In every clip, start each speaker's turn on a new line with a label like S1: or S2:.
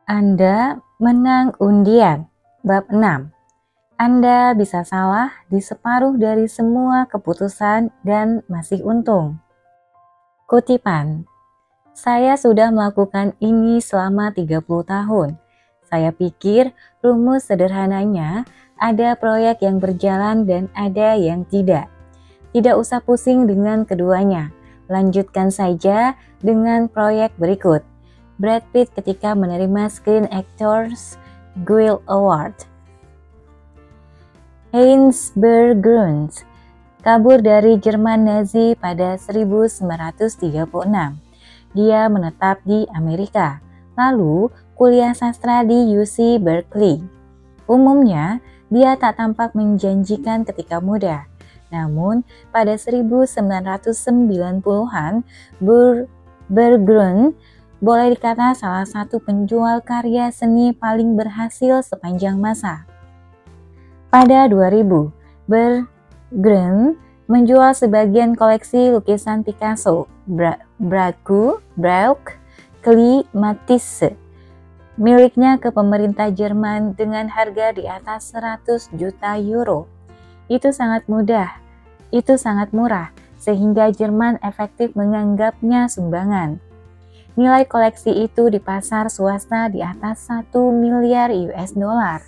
S1: Anda menang undian. Bab 6. Anda bisa salah di separuh dari semua keputusan dan masih untung. Kutipan. Saya sudah melakukan ini selama 30 tahun. Saya pikir rumus sederhananya ada proyek yang berjalan dan ada yang tidak. Tidak usah pusing dengan keduanya. Lanjutkan saja dengan proyek berikut. Brad Pitt ketika menerima Screen Actors Guild Award. Heinz Berggruen kabur dari Jerman Nazi pada 1936. Dia menetap di Amerika, lalu kuliah sastra di UC Berkeley. Umumnya, dia tak tampak menjanjikan ketika muda. Namun, pada 1990-an, Berggruen boleh dikata salah satu penjual karya seni paling berhasil sepanjang masa. Pada 2000, Berggruen menjual sebagian koleksi lukisan Picasso, Braque, Klee, Matisse, miliknya ke pemerintah Jerman dengan harga di atas 100 juta euro. Itu sangat murah, sehingga Jerman efektif menganggapnya sumbangan. Nilai koleksi itu di pasar swasta di atas 1 miliar US dollar.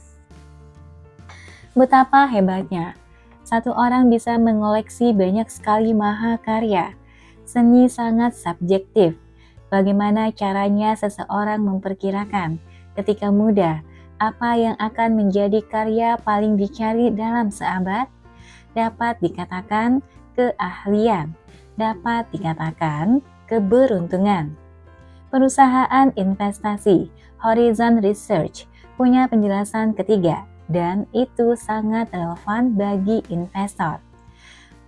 S1: Betapa hebatnya, satu orang bisa mengoleksi banyak sekali mahakarya. Seni sangat subjektif. Bagaimana caranya seseorang memperkirakan ketika muda apa yang akan menjadi karya paling dicari dalam seabad? Dapat dikatakan keahlian, dapat dikatakan keberuntungan. Perusahaan investasi Horizon Research punya penjelasan ketiga dan itu sangat relevan bagi investor.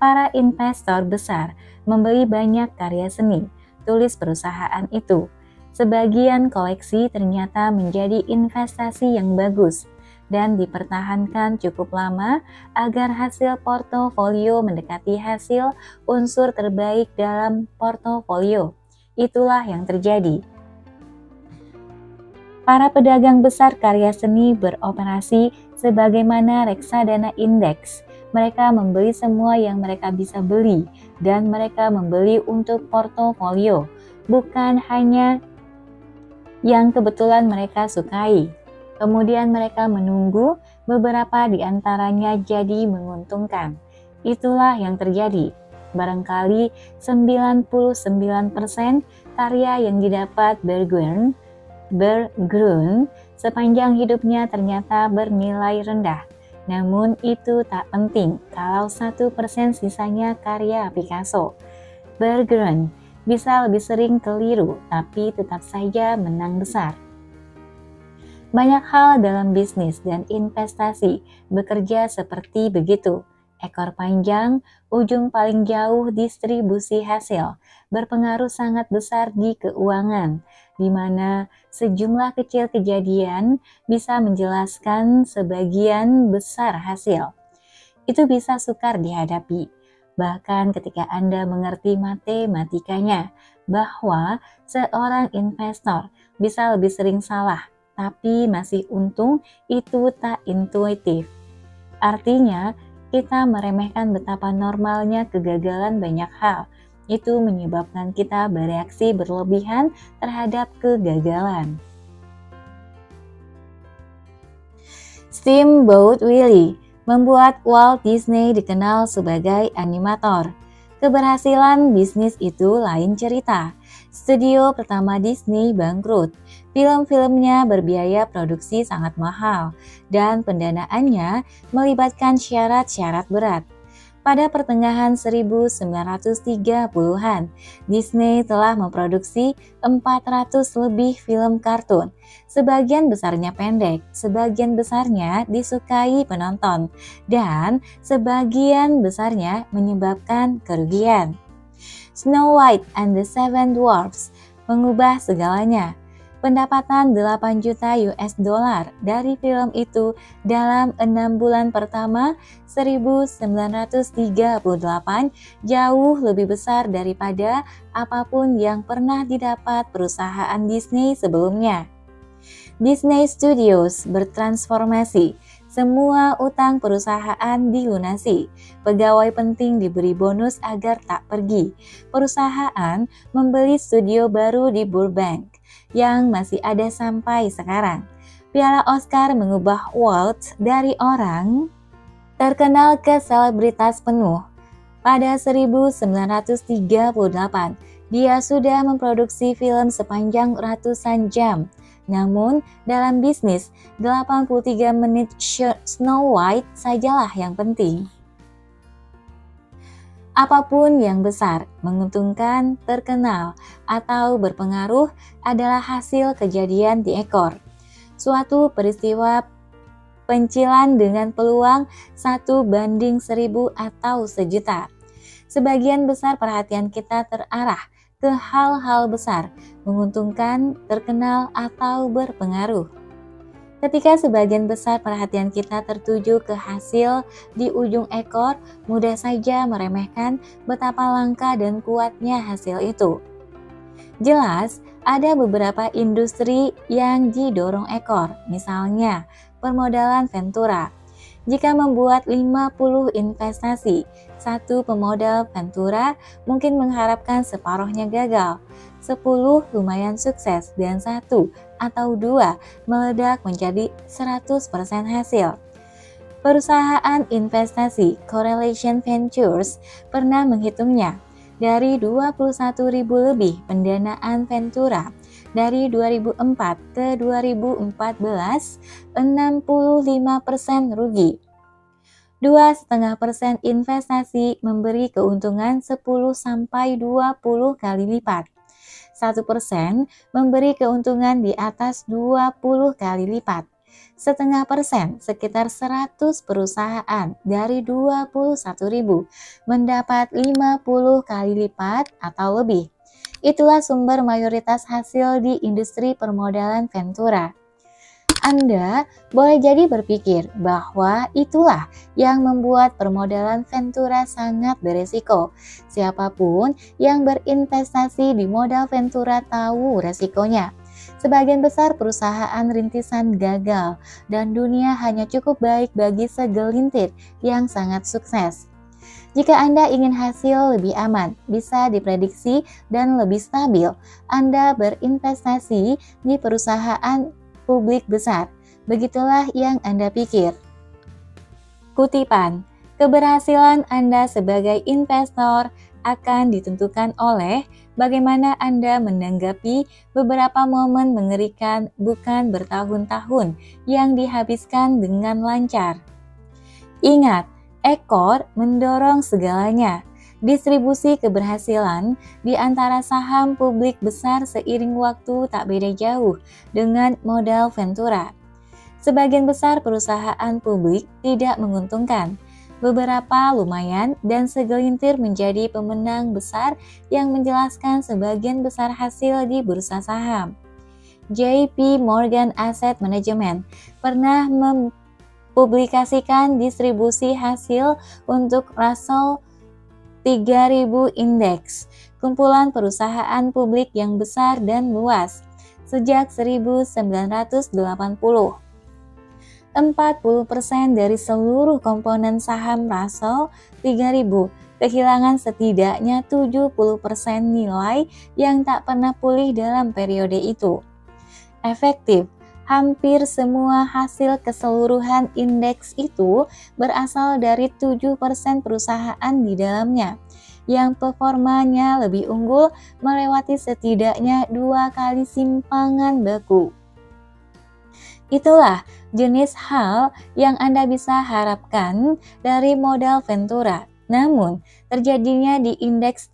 S1: Para investor besar membeli banyak karya seni, tulis perusahaan itu. Sebagian koleksi ternyata menjadi investasi yang bagus dan dipertahankan cukup lama agar hasil portofolio mendekati hasil unsur terbaik dalam portofolio. Itulah yang terjadi. Para pedagang besar karya seni beroperasi sebagaimana reksadana indeks. Mereka membeli semua yang mereka bisa beli dan mereka membeli untuk portofolio, bukan hanya yang kebetulan mereka sukai. Kemudian mereka menunggu beberapa di antaranya jadi menguntungkan. Itulah yang terjadi. Barangkali 99% karya yang didapat Berggruen sepanjang hidupnya ternyata bernilai rendah. Namun itu tak penting kalau 1% sisanya karya Picasso. Berggruen bisa lebih sering keliru tapi tetap saja menang besar. Banyak hal dalam bisnis dan investasi bekerja seperti begitu. Ekor panjang, ujung paling jauh distribusi hasil, berpengaruh sangat besar di keuangan, di mana sejumlah kecil kejadian bisa menjelaskan sebagian besar hasil. Itu bisa sukar dihadapi, bahkan ketika Anda mengerti matematikanya, bahwa seorang investor bisa lebih sering salah, tapi masih untung itu tak intuitif. Artinya, kita meremehkan betapa normalnya kegagalan banyak hal. Itu menyebabkan kita bereaksi berlebihan terhadap kegagalan. Steamboat Willie membuat Walt Disney dikenal sebagai animator. Keberhasilan bisnis itu lain cerita. Studio pertama Disney bangkrut. Film-filmnya berbiaya produksi sangat mahal dan pendanaannya melibatkan syarat-syarat berat. Pada pertengahan 1930-an, Disney telah memproduksi 400 lebih film kartun. Sebagian besarnya pendek, sebagian besarnya disukai penonton, dan sebagian besarnya menyebabkan kerugian. Snow White and the Seven Dwarfs mengubah segalanya. Pendapatan 8 juta US dollar dari film itu dalam 6 bulan pertama 1938 jauh lebih besar daripada apapun yang pernah didapat perusahaan Disney sebelumnya. Disney Studios bertransformasi. Semua utang perusahaan dilunasi. Pegawai penting diberi bonus agar tak pergi. Perusahaan membeli studio baru di Burbank yang masih ada sampai sekarang. Piala Oscar mengubah Walt dari orang terkenal ke selebritas penuh. Pada 1938, dia sudah memproduksi film sepanjang ratusan jam. Namun, dalam bisnis, 83 menit Snow White sajalah yang penting. Apapun yang besar, menguntungkan, terkenal, atau berpengaruh adalah hasil kejadian di ekor. Suatu peristiwa pencilan dengan peluang 1:1000 atau sejuta. Sebagian besar perhatian kita terarah ke hal-hal besar, menguntungkan, terkenal, atau berpengaruh. Ketika sebagian besar perhatian kita tertuju ke hasil di ujung ekor, mudah saja meremehkan betapa langka dan kuatnya hasil itu. Jelas, ada beberapa industri yang didorong ekor, misalnya permodalan Ventura. Jika membuat 50 investasi, satu pemodal Ventura mungkin mengharapkan separuhnya gagal, 10 lumayan sukses, dan 1 atau 2 meledak menjadi 100% hasil. Perusahaan investasi Correlation Ventures pernah menghitungnya. Dari 21.000 lebih pendanaan Ventura dari 2004 ke 2014, 65% rugi. 2,5% investasi memberi keuntungan 10-20 kali lipat. 1% memberi keuntungan di atas 20 kali lipat. 0,5% sekitar 100 perusahaan dari 21.000 mendapat 50 kali lipat atau lebih. Itulah sumber mayoritas hasil di industri permodalan Ventura. Anda boleh jadi berpikir bahwa itulah yang membuat permodalan Ventura sangat beresiko. Siapapun yang berinvestasi di modal Ventura tahu resikonya. Sebagian besar perusahaan rintisan gagal dan dunia hanya cukup baik bagi segelintir yang sangat sukses. Jika Anda ingin hasil lebih aman, bisa diprediksi, dan lebih stabil, Anda berinvestasi di perusahaan publik besar. Begitulah yang Anda pikir. Kutipan, keberhasilan Anda sebagai investor akan ditentukan oleh bagaimana Anda menanggapi beberapa momen mengerikan, bukan bertahun-tahun yang dihabiskan dengan lancar. Ingat, ekor mendorong segalanya. Distribusi keberhasilan di antara saham publik besar seiring waktu tak beda jauh dengan modal Ventura. Sebagian besar perusahaan publik tidak menguntungkan. Beberapa lumayan dan segelintir menjadi pemenang besar yang menjelaskan sebagian besar hasil di bursa saham. JP Morgan Asset Management pernah mempublikasikan distribusi hasil untuk Russell 3000 Index, kumpulan perusahaan publik yang besar dan luas, sejak 1980. 40% dari seluruh komponen saham Russell 3000 kehilangan setidaknya 70% nilai yang tak pernah pulih dalam periode itu. Efektif, hampir semua hasil keseluruhan indeks itu berasal dari 7% perusahaan di dalamnya, yang performanya lebih unggul melewati setidaknya 2 kali simpangan baku. Itulah jenis hal yang Anda bisa harapkan dari modal Ventura. Namun, terjadinya di indeks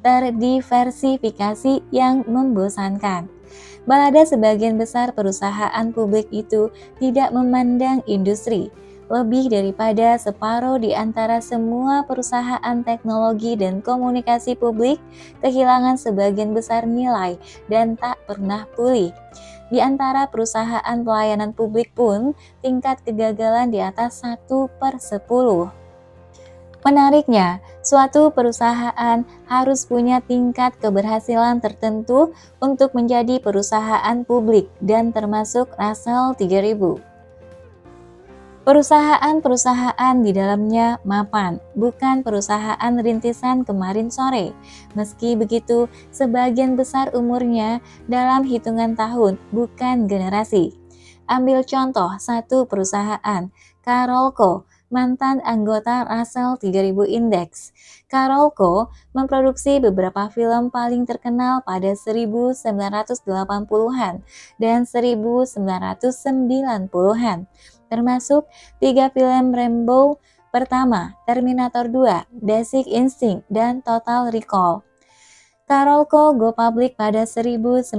S1: terdiversifikasi yang membosankan. Balada sebagian besar perusahaan publik itu tidak memandang industri. Lebih daripada separuh di antara semua perusahaan teknologi dan komunikasi publik kehilangan sebagian besar nilai dan tak pernah pulih. Di antara perusahaan pelayanan publik pun tingkat kegagalan di atas 1/10. Menariknya, suatu perusahaan harus punya tingkat keberhasilan tertentu untuk menjadi perusahaan publik dan termasuk Russell 3000. Perusahaan-perusahaan di dalamnya mapan, bukan perusahaan rintisan kemarin sore. Meski begitu, sebagian besar umurnya dalam hitungan tahun, bukan generasi. Ambil contoh satu perusahaan, Carolco, mantan anggota Russell 3000 Index. Carolco memproduksi beberapa film paling terkenal pada 1980-an dan 1990-an, termasuk 3 film Rambo pertama, Terminator 2, Basic Instinct, dan Total Recall. Carolco go public pada 1987.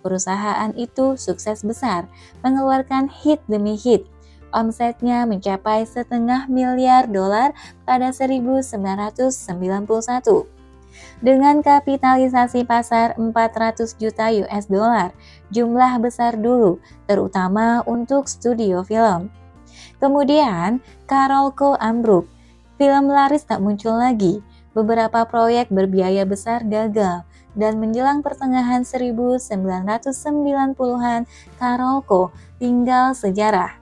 S1: Perusahaan itu sukses besar, mengeluarkan hit demi hit. Omsetnya mencapai $500 miliar pada 1991. Dengan kapitalisasi pasar 400 juta US dollar, jumlah besar dulu, terutama untuk studio film. Kemudian, Carolco ambruk. Film laris tak muncul lagi. Beberapa proyek berbiaya besar gagal, dan menjelang pertengahan 1990-an, Carolco tinggal sejarah.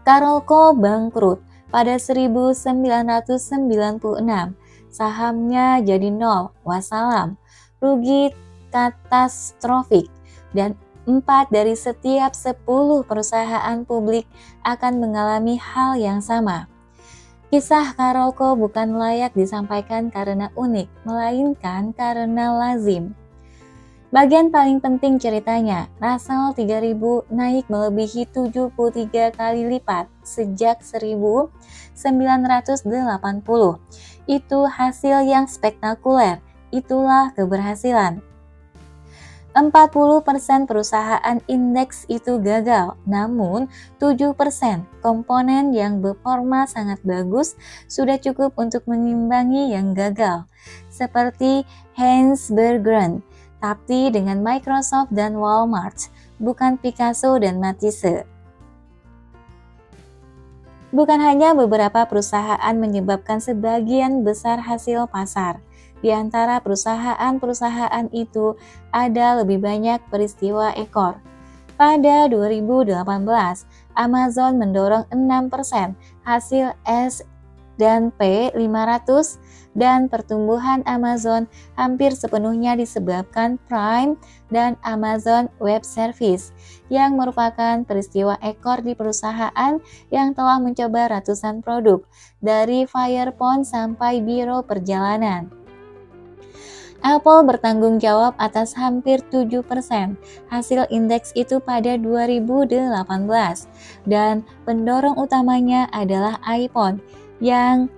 S1: Carolco bangkrut pada 1996. Sahamnya jadi nol, wassalam, rugi katastrofik, dan 4 dari setiap 10 perusahaan publik akan mengalami hal yang sama. Kisah Carolco bukan layak disampaikan karena unik, melainkan karena lazim. Bagian paling penting ceritanya, Russell 3000 naik melebihi 73 kali lipat sejak 1980. Itu hasil yang spektakuler, itulah keberhasilan. 40% perusahaan indeks itu gagal, namun 7% komponen yang performa sangat bagus sudah cukup untuk mengimbangi yang gagal. Seperti Hans Bergeron, tapi dengan Microsoft dan Walmart, bukan Picasso dan Matisse. Bukan hanya beberapa perusahaan menyebabkan sebagian besar hasil pasar. Di antara perusahaan-perusahaan itu ada lebih banyak peristiwa ekor. Pada 2018, Amazon mendorong 6% hasil S&P 500 dan pertumbuhan Amazon hampir sepenuhnya disebabkan Prime dan Amazon Web Services yang merupakan peristiwa ekor di perusahaan yang telah mencoba ratusan produk dari Fire Phone sampai biro perjalanan. Apple bertanggung jawab atas hampir 7% hasil indeks itu pada 2018 dan pendorong utamanya adalah iPhone yang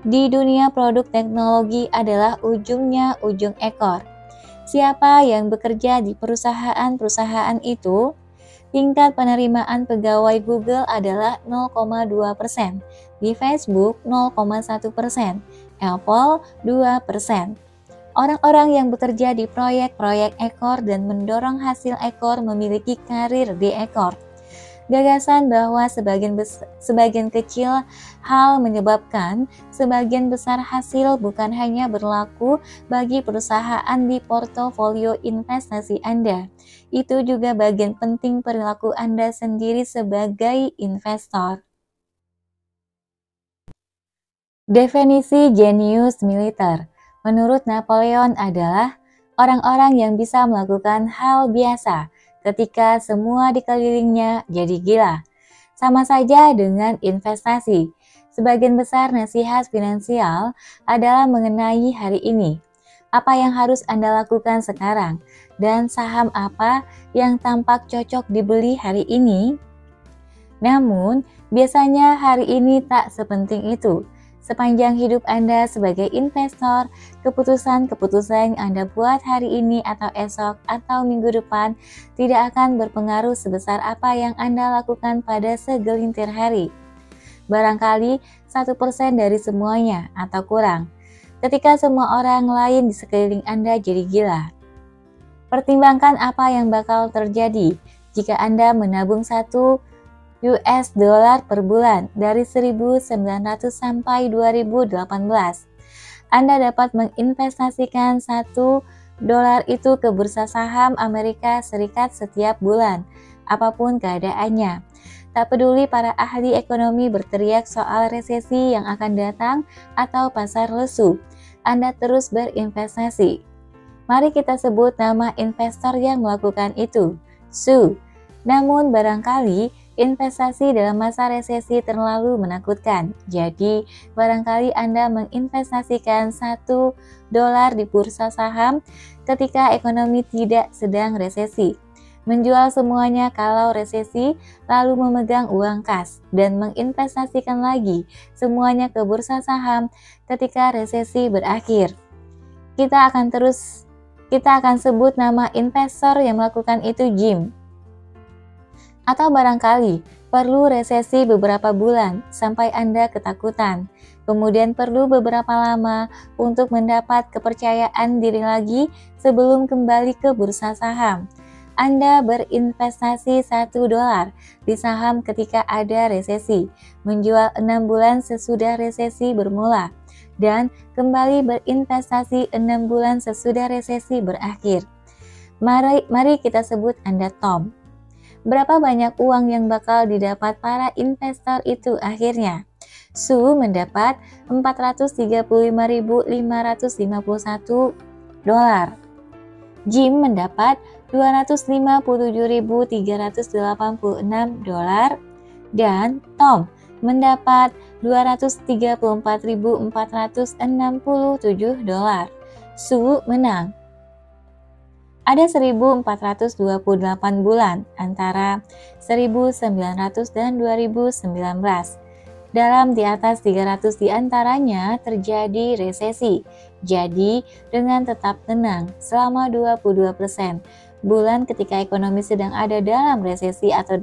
S1: di dunia produk teknologi adalah ujungnya ujung ekor. Siapa yang bekerja di perusahaan-perusahaan itu? Tingkat penerimaan pegawai Google adalah 0,2%, di Facebook 0,1%, Apple 2%. Orang-orang yang bekerja di proyek-proyek ekor dan mendorong hasil ekor memiliki karir di ekor. Gagasan bahwa sebagian kecil hal menyebabkan sebagian besar hasil bukan hanya berlaku bagi perusahaan di portofolio investasi Anda. Itu juga bagian penting perilaku Anda sendiri sebagai investor. Definisi jenius militer menurut Napoleon adalah orang-orang yang bisa melakukan hal biasa ketika semua dikelilingnya jadi gila. Sama saja dengan investasi. Sebagian besar nasihat finansial adalah mengenai hari ini. Apa yang harus Anda lakukan sekarang? Dan saham apa yang tampak cocok dibeli hari ini? Namun, biasanya hari ini tak sepenting itu. Sepanjang hidup Anda sebagai investor, keputusan-keputusan yang Anda buat hari ini atau esok atau minggu depan tidak akan berpengaruh sebesar apa yang Anda lakukan pada segelintir hari. Barangkali 1% dari semuanya atau kurang, ketika semua orang lain di sekeliling Anda jadi gila. Pertimbangkan apa yang bakal terjadi jika Anda menabung 1 US dollar per bulan dari 1900 sampai 2018. Anda dapat menginvestasikan $1 itu ke bursa saham Amerika Serikat setiap bulan, apapun keadaannya. Tak peduli para ahli ekonomi berteriak soal resesi yang akan datang atau pasar lesu, Anda terus berinvestasi. Mari kita sebut nama investor yang melakukan itu, Su. Namun barangkali investasi dalam masa resesi terlalu menakutkan. Jadi barangkali Anda menginvestasikan $1 di bursa saham ketika ekonomi tidak sedang resesi. Menjual semuanya kalau resesi, lalu memegang uang kas dan menginvestasikan lagi semuanya ke bursa saham ketika resesi berakhir. Kita akan sebut nama investor yang melakukan itu Jim. Atau barangkali perlu resesi beberapa bulan sampai Anda ketakutan. Kemudian perlu beberapa lama untuk mendapat kepercayaan diri lagi sebelum kembali ke bursa saham. Anda berinvestasi $1 di saham ketika ada resesi, menjual 6 bulan sesudah resesi bermula, dan kembali berinvestasi 6 bulan sesudah resesi berakhir. Mari kita sebut Anda Tom. Berapa banyak uang yang bakal didapat para investor itu akhirnya? Su mendapat $435.551. Jim mendapat $257.386 dan Tom mendapat $234.467. Su menang. Ada 1428 bulan antara 1900 dan 2019. Dalam di atas 300 diantaranya terjadi resesi. Jadi dengan tetap tenang selama 22% bulan ketika ekonomi sedang ada dalam resesi atau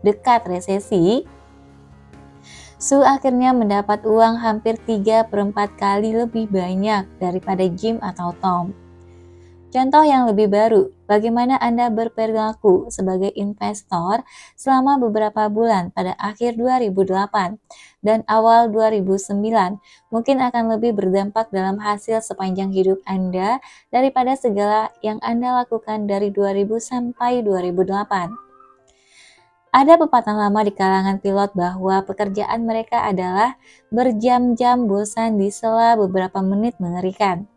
S1: dekat resesi, Su akhirnya mendapat uang hampir 3/4 kali lebih banyak daripada Jim atau Tom. Contoh yang lebih baru, bagaimana Anda berperilaku sebagai investor selama beberapa bulan pada akhir 2008 dan awal 2009 mungkin akan lebih berdampak dalam hasil sepanjang hidup Anda daripada segala yang Anda lakukan dari 2000 sampai 2008. Ada pepatah lama di kalangan pilot bahwa pekerjaan mereka adalah berjam-jam bosan di sela beberapa menit mengerikan.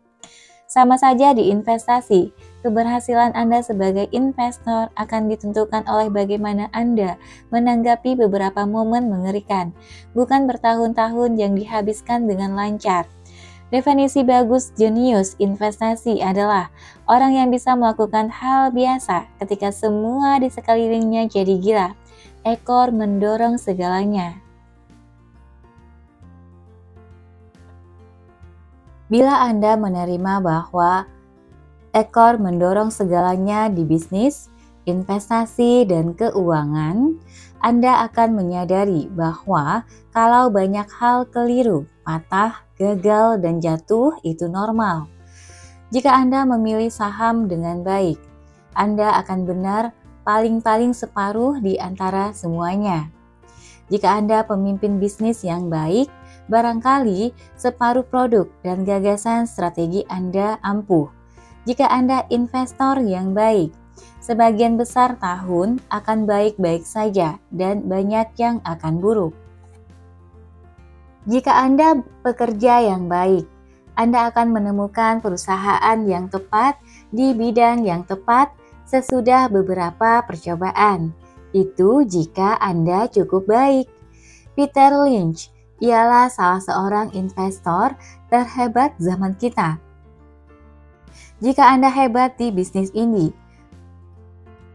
S1: Sama saja di investasi, keberhasilan Anda sebagai investor akan ditentukan oleh bagaimana Anda menanggapi beberapa momen mengerikan, bukan bertahun-tahun yang dihabiskan dengan lancar. Definisi bagus jenius investasi adalah orang yang bisa melakukan hal biasa ketika semua di sekelilingnya jadi gila. Ekor mendorong segalanya. Bila Anda menerima bahwa ekor mendorong segalanya di bisnis, investasi, dan keuangan, Anda akan menyadari bahwa kalau banyak hal keliru, patah, gagal, dan jatuh itu normal. Jika Anda memilih saham dengan baik, Anda akan benar paling-paling separuh di antara semuanya. Jika Anda pemimpin bisnis yang baik, barangkali separuh produk dan gagasan strategi Anda ampuh. Jika Anda investor yang baik, sebagian besar tahun akan baik-baik saja dan banyak yang akan buruk. Jika Anda pekerja yang baik, Anda akan menemukan perusahaan yang tepat di bidang yang tepat sesudah beberapa percobaan. Itu jika Anda cukup baik. Peter Lynch ialah salah seorang investor terhebat zaman kita. Jika Anda hebat di bisnis ini,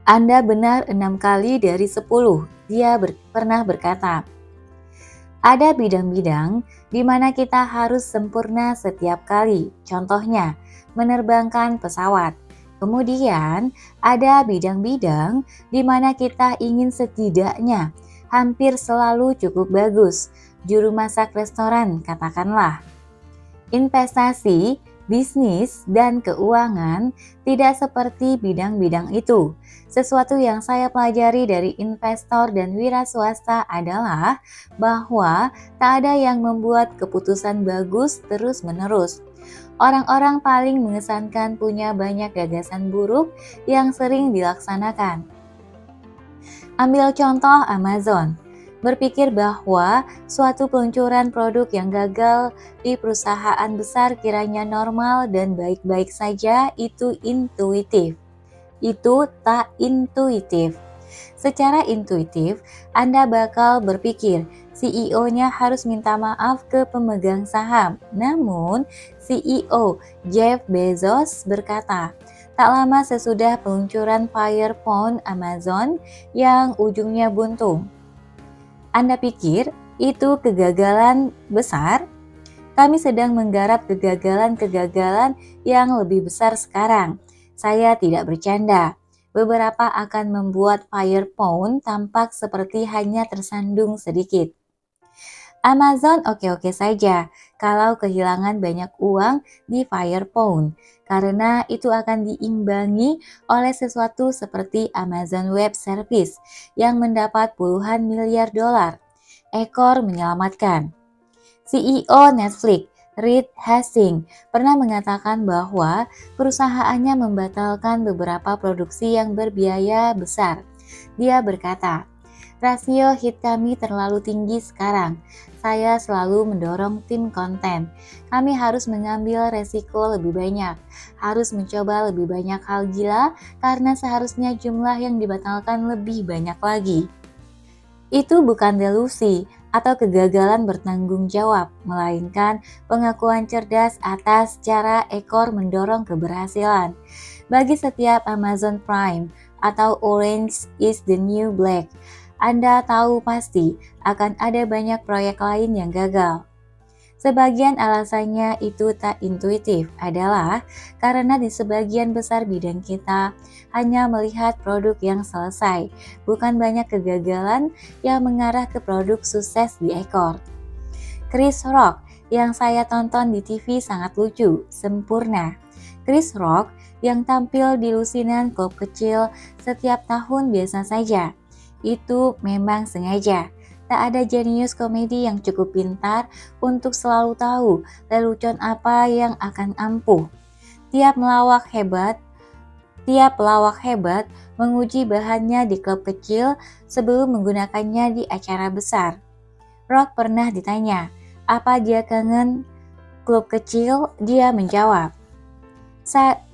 S1: Anda benar 6 kali dari 10. Dia pernah berkata, ada bidang-bidang di mana kita harus sempurna setiap kali. Contohnya, menerbangkan pesawat. Kemudian, ada bidang-bidang di mana kita ingin setidaknya hampir selalu cukup bagus. Juru masak restoran, katakanlah. Investasi Bisnis dan keuangan tidak seperti bidang-bidang itu. Sesuatu yang saya pelajari dari investor dan wira swasta adalah bahwa tak ada yang membuat keputusan bagus terus-menerus. Orang-orang paling mengesankan punya banyak gagasan buruk yang sering dilaksanakan. Ambil contoh Amazon. Berpikir bahwa suatu peluncuran produk yang gagal di perusahaan besar kiranya normal dan baik-baik saja, itu intuitif. Itu tak intuitif. Secara intuitif, Anda bakal berpikir CEO-nya harus minta maaf ke pemegang saham. Namun, CEO Jeff Bezos berkata, tak lama sesudah peluncuran Fire Phone Amazon yang ujungnya buntung. Anda pikir itu kegagalan besar? Kami sedang menggarap kegagalan-kegagalan yang lebih besar sekarang. Saya tidak bercanda. Beberapa akan membuat Fire Phone tampak seperti hanya tersandung sedikit. Amazon oke-oke saja kalau kehilangan banyak uang di Fire Phone, karena itu akan diimbangi oleh sesuatu seperti Amazon Web Service yang mendapat puluhan miliar dolar. Ekor menyelamatkan. CEO Netflix, Reed Hastings, pernah mengatakan bahwa perusahaannya membatalkan beberapa produksi yang berbiaya besar. Dia berkata, rasio hit kami terlalu tinggi sekarang. Saya selalu mendorong tim konten. Kami harus mengambil resiko lebih banyak, harus mencoba lebih banyak hal gila karena seharusnya jumlah yang dibatalkan lebih banyak lagi. Itu bukan delusi atau kegagalan bertanggung jawab, melainkan pengakuan cerdas atas cara ekor mendorong keberhasilan. Bagi setiap Amazon Prime atau Orange is the New Black, Anda tahu pasti akan ada banyak proyek lain yang gagal. Sebagian alasannya itu tak intuitif adalah karena di sebagian besar bidang kita hanya melihat produk yang selesai, bukan banyak kegagalan yang mengarah ke produk sukses di ekor. Chris Rock yang saya tonton di TV sangat lucu, sempurna. Chris Rock yang tampil di lusinan klub kecil setiap tahun biasa saja. Itu memang sengaja. Tak ada jenius komedi yang cukup pintar untuk selalu tahu lelucon apa yang akan ampuh. Tiap pelawak hebat menguji bahannya di klub kecil sebelum menggunakannya di acara besar. Rock pernah ditanya, apa dia kangen klub kecil? Dia menjawab,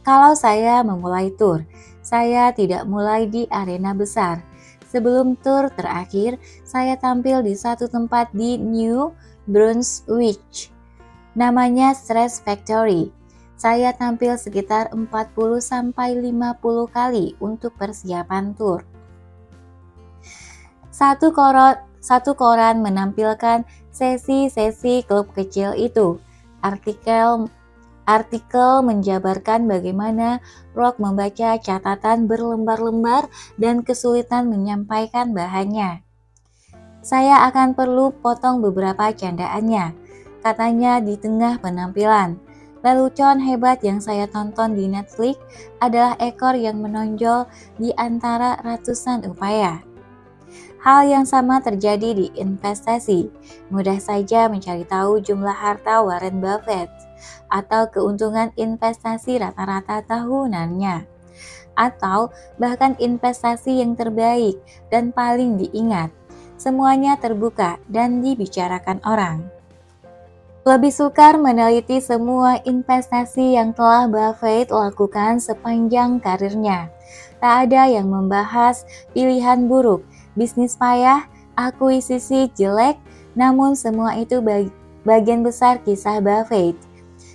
S1: kalau saya memulai tur, saya tidak mulai di arena besar. Sebelum tur terakhir, saya tampil di satu tempat di New Brunswick. Namanya Stress Factory. Saya tampil sekitar 40-50 kali untuk persiapan tur. Satu koran menampilkan sesi-sesi klub kecil itu. Artikel menjabarkan bagaimana Rock membaca catatan berlembar-lembar dan kesulitan menyampaikan bahannya. Saya akan perlu potong beberapa candaannya, katanya di tengah penampilan. Lelucon hebat yang saya tonton di Netflix adalah ekor yang menonjol di antara ratusan upaya. Hal yang sama terjadi di investasi. Mudah saja mencari tahu jumlah harta Warren Buffett atau keuntungan investasi rata-rata tahunannya, atau bahkan investasi yang terbaik dan paling diingat. Semuanya terbuka dan dibicarakan orang. Lebih sukar meneliti semua investasi yang telah Buffett lakukan sepanjang karirnya. Tak ada yang membahas pilihan buruk, bisnis payah, akuisisi jelek, namun semua itu bagian besar kisah Buffett.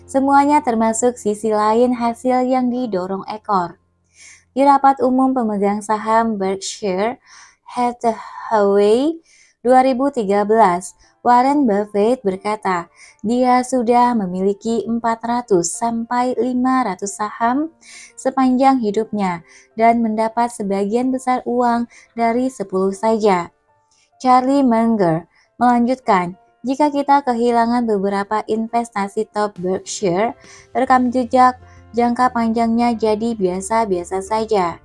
S1: Semuanya termasuk sisi lain hasil yang didorong ekor. Di rapat umum pemegang saham Berkshire Hathaway 2013, Warren Buffett berkata, dia sudah memiliki 400-500 saham sepanjang hidupnya dan mendapat sebagian besar uang dari 10 saja. Charlie Munger melanjutkan, Jika kita kehilangan beberapa investasi top Berkshire, rekam jejak jangka panjangnya jadi biasa-biasa saja.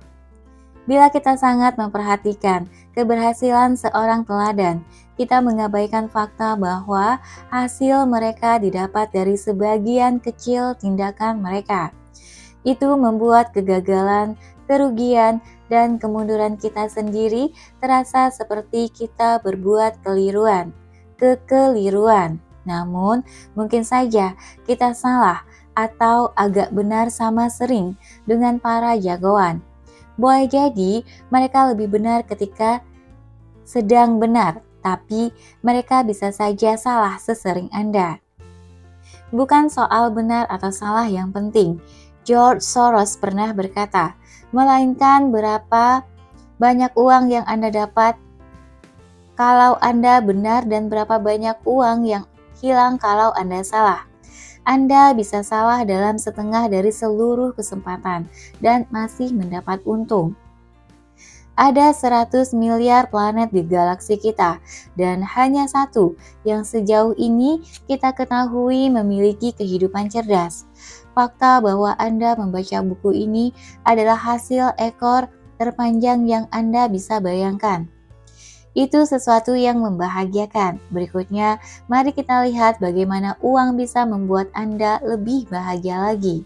S1: Bila kita sangat memperhatikan keberhasilan seorang teladan, kita mengabaikan fakta bahwa hasil mereka didapat dari sebagian kecil tindakan mereka. Itu membuat kegagalan, kerugian, dan kemunduran kita sendiri terasa seperti kita berbuat kekeliruan. Namun, mungkin saja kita salah atau agak benar sama sering dengan para jagoan. Boleh jadi mereka lebih benar ketika sedang benar, tapi mereka bisa saja salah sesering Anda. Bukan soal benar atau salah yang penting, George Soros pernah berkata, melainkan berapa banyak uang yang Anda dapat kalau Anda benar dan berapa banyak uang yang hilang kalau Anda salah. Anda bisa salah dalam setengah dari seluruh kesempatan dan masih mendapat untung. Ada 100 miliar planet di galaksi kita dan hanya satu yang sejauh ini kita ketahui memiliki kehidupan cerdas. Fakta bahwa Anda membaca buku ini adalah hasil ekor terpanjang yang Anda bisa bayangkan. Itu sesuatu yang membahagiakan. Berikutnya, mari kita lihat bagaimana uang bisa membuat Anda lebih bahagia lagi.